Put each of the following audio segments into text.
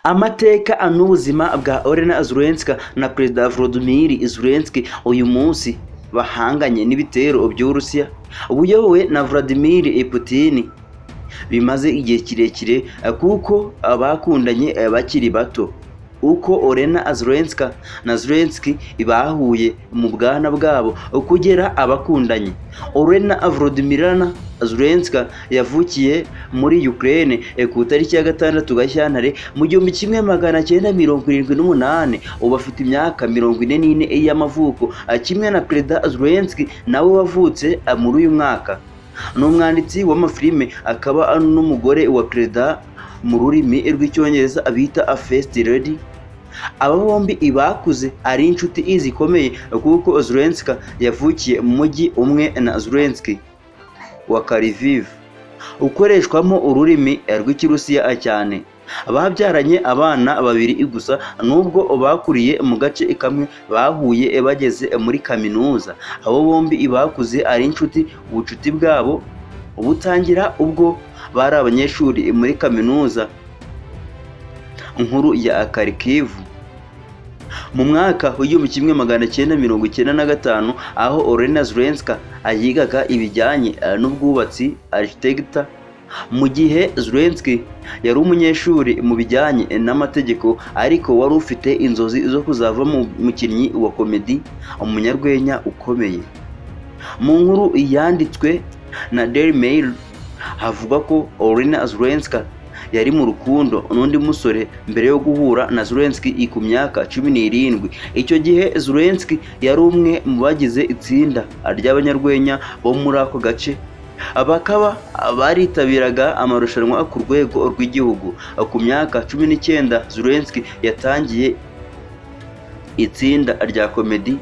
Amateka n'ubuzima bwa Olena Zrensky na Perezida Volodymyr Zrensky uyu munsi bahanganye n'ibitero by'Uburusiya buyobowe na Vladimir Putin bimaze igihe kirekire kuko abakundanye bakiri bato. Uko Olena Zrensky na Zrensky bahuye mu bwana bwabo kugera abakundanye. Olena Volodymyr Zrensky yavukiye muri Ukraine ku itariki ya 6 Gashyantare mu 1978. Ubu afite imyaka 44 y'amavuko, kimwe na Perezida Zrensky nawe wavutse muri uyu mwaka. Ni umwanditsi w'amafilime akaba n'umugore wa Perezida mu rurimi rw'icyongereza abita First Lady. Aba bombi bakuze ari inshuti zikomeye kuko Zrensky yavukiye mu mujyi umwe na Zrensky wa Kharkiv ukoreshwamo ururimi rw'Ikirusiya cyane. Babyaranye abana babiri gusa, nubwo bakuriye mu gace kamwe bahuye bageze muri kaminuza. Abo bombi bakuze ari inshuti. Ubucuti bwabo butangira ubwo bari abanyeshuri muri kaminuza nkuru ya Kharkiv mu mwaka w'1995, aho Olena Zrensky yigaga ibijyanye n'ubwubatsi architecture. Mu gihe Zrensky yari umunyeshuri mu bijyanye n'amategeko, ariko wari ufite inzozi zo kuzavamo umukinnyi wa komedi, umunyarwenya ukomeye. Mu nkuru yanditswe na Daily Mail havuga ko Olena Zrensky yari mu rukundo n'undi musore mbere yo guhura na Zrensky ku myaka 17. Icyo gihe Zrensky yari umwe mu bagize itsinda ry'abanyarwenya bo muri ako gace, bakaba baritabiraga amarushanwa ku rwego rw'igihugu. Ku myaka 19 Zrensky yatangiye itsinda rya komedi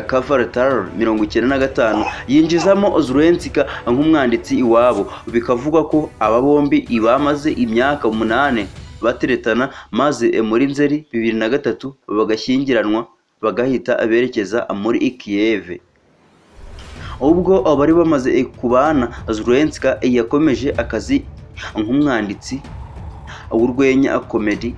Kavatar 95, yinjizamo Zrensky nk'umwanditsi iwabo. Bikavuga ko aba bombi bamaze imyaka 8 bateretana, maze muri Nzeri 2003 bagashyingiranwa bagahita berekeza muri Kiev. Ubwo bari bamaze kubana, Zrensky yakomeje akazi nk'umwanditsi w'urwenya komedi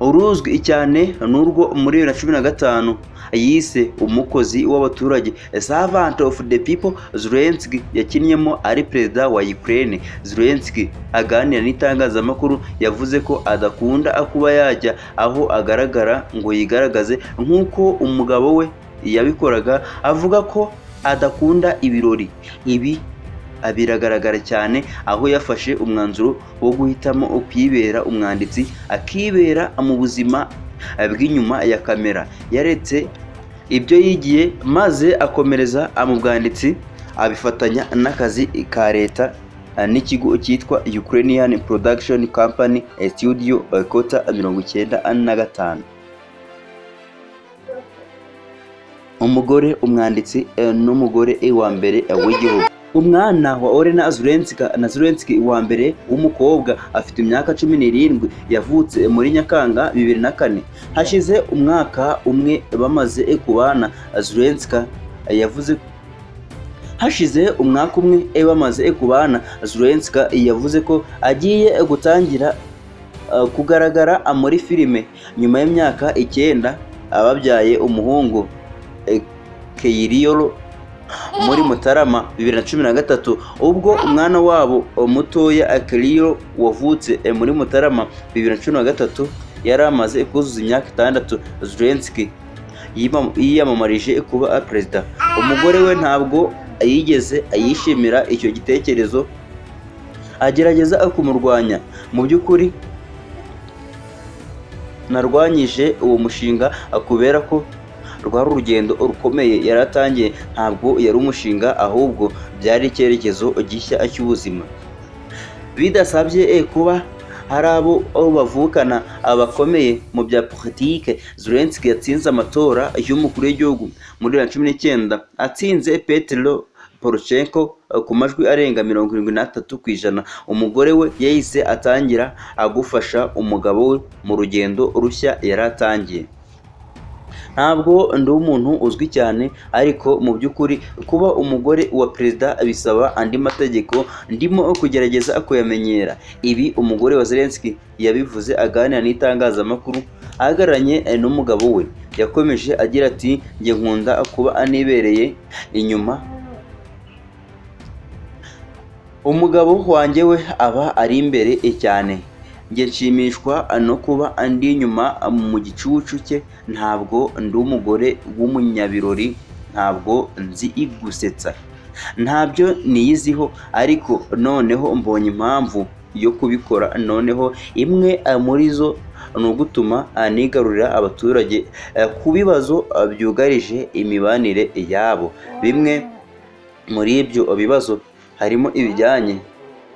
uruzwi cyane n'urwo muri 2015 yise umukozi w'abaturage, Servant of the People. Zrensky yakinnyemo ari perezida wa Ukraine. Zrensky aganira n'itangazamakuru yavuze ko adakunda kuba yajya aho agaragara ngo yigaragaze nk'uko umugabo we yabikoraga. Avuga ko adakunda ibirori. Ibi biragaragara cyane aho yafashe umwanzuro wo guhitamo kwibera umwanditsi, akibera mu buzima bw'inyuma ya kamera. Yaretse ibyo yigiye maze akomereza mu bwanditsi, abifatanya n'akazi ka leta n'ikigo cyitwa Ukrainian Production Company Studio Kota 95. Umugore, umwanditsi n'umugore wa mbere w'igihugu. Umwana wa Olena Zrensky na Zrensky wa mbere w'umukobwa afite imyaka 17, yavutse muri Nyakanga 2004. Hashize umwaka umwe bamaze kubana, Zrensky yavuze ko agiye gutangira kugaragara muri filime nyuma y'imyaka 9 ababyaye umuhungu Keiriolo muri Mutarama 2013. Ubwo umwana wabo mutoya Keiriolo wavutse muri Mutarama 2013 yari amaze kuzuza imyaka 6, Zrensky yiyamamarije kuba perezida. Umugore we ntabwo yigeze yishimira icyo gitekerezo, agerageza kumurwanya. Mu by'ukuri narwanyije uwo mushinga kubera ko rwari urugendo rukomeye yaratangiye. Ntabwo yari umushinga, ahubwo byari icyerekezo gishya cy'ubuzima. Bidasabye kuba hari abo bavukana abakomeye mu bya politike, Zrensky yatsinze amatora y'umukuru w'igihugu muri 2019, atsinze Petro Poroshenko ku majwi arenga 73%. Umugore we yahise atangira gufasha umugabo we mu rugendo rushya yaratangiye. ntabwo ndi umuntu uzwi cyane, ariko mu by'ukuri kuba umugore wa perezida bisaba andi mategeko ndimo kugerageza kuyamenyera. Ibi umugore wa Zrensky yabivuze aganira n'itangazamakuru ahagararanye n'umugabo we. Yakomeje agira ati njye nkunda kuba anibereye inyuma, umugabo wanjye we aba ari imbere cyane, njye nshimishwa no kuba andi inyuma mu gicucu cye, ntabwo ndi umugore w'umunyabirori, ntabwo nzi gusetsa, ntabyo niyiziho, ariko noneho mbonye impamvu yo kubikora. Noneho imwe muri zo ni ugutuma nigarurira abaturage ku bibazo byugarije imibanire yabo. Bimwe muri ibyo bibazo harimo ibijyanye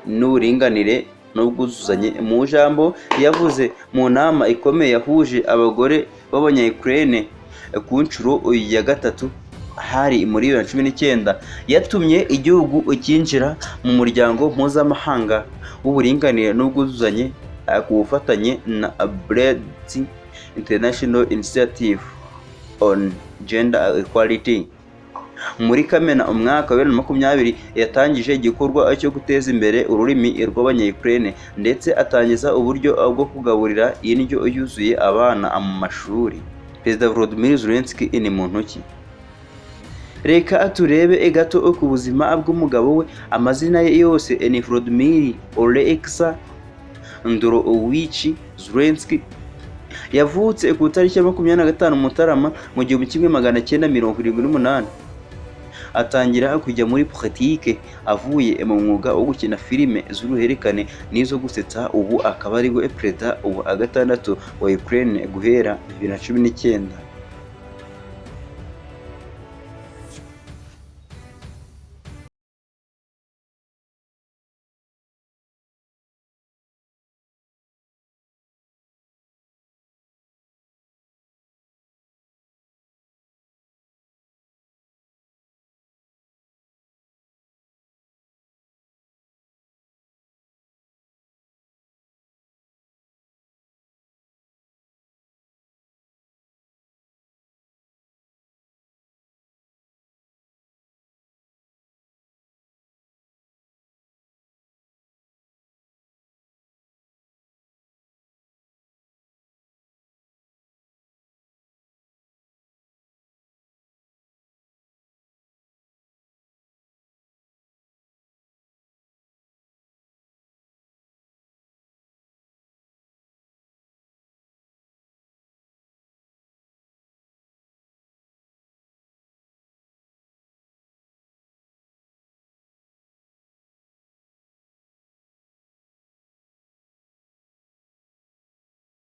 n'uburinganire n'ubwuzuzanye. Mu jambo yavuze mu nama ikomeye yahuje abagore b'abanya-Ukraine ku nshuro ya gatatu hari muri 2019, yatumye igihugu cyinjira mu muryango mpuzamahanga w'uburinganire n'ubwuzuzanye ku bufatanye na Bled International Initiative on Gender Equality. Muri Kamena umwaka wa 2020 yatangije igikorwa cyo guteza imbere ururimi rw'abanya-Ukraine ndetse atangiza uburyo bwo kugaburira indyo yuzuye abana mu mashuri. Perezida Volodymyr Zrensky ni muntu ki? Reka turebe gato ku buzima bw'umugabo we. Amazina ye yose ni Volodymyr Oleksandrovich Zrensky. Yavutse ku itariki ya 25 Mutarama mu 1978. Atangira kujya muri politike avuye mu mwuga wo gukina filime z'uruhererekane n'izo gusetsa. Ubu akaba ari we perezida wa gatandatu wa Ukraine guhera 2019.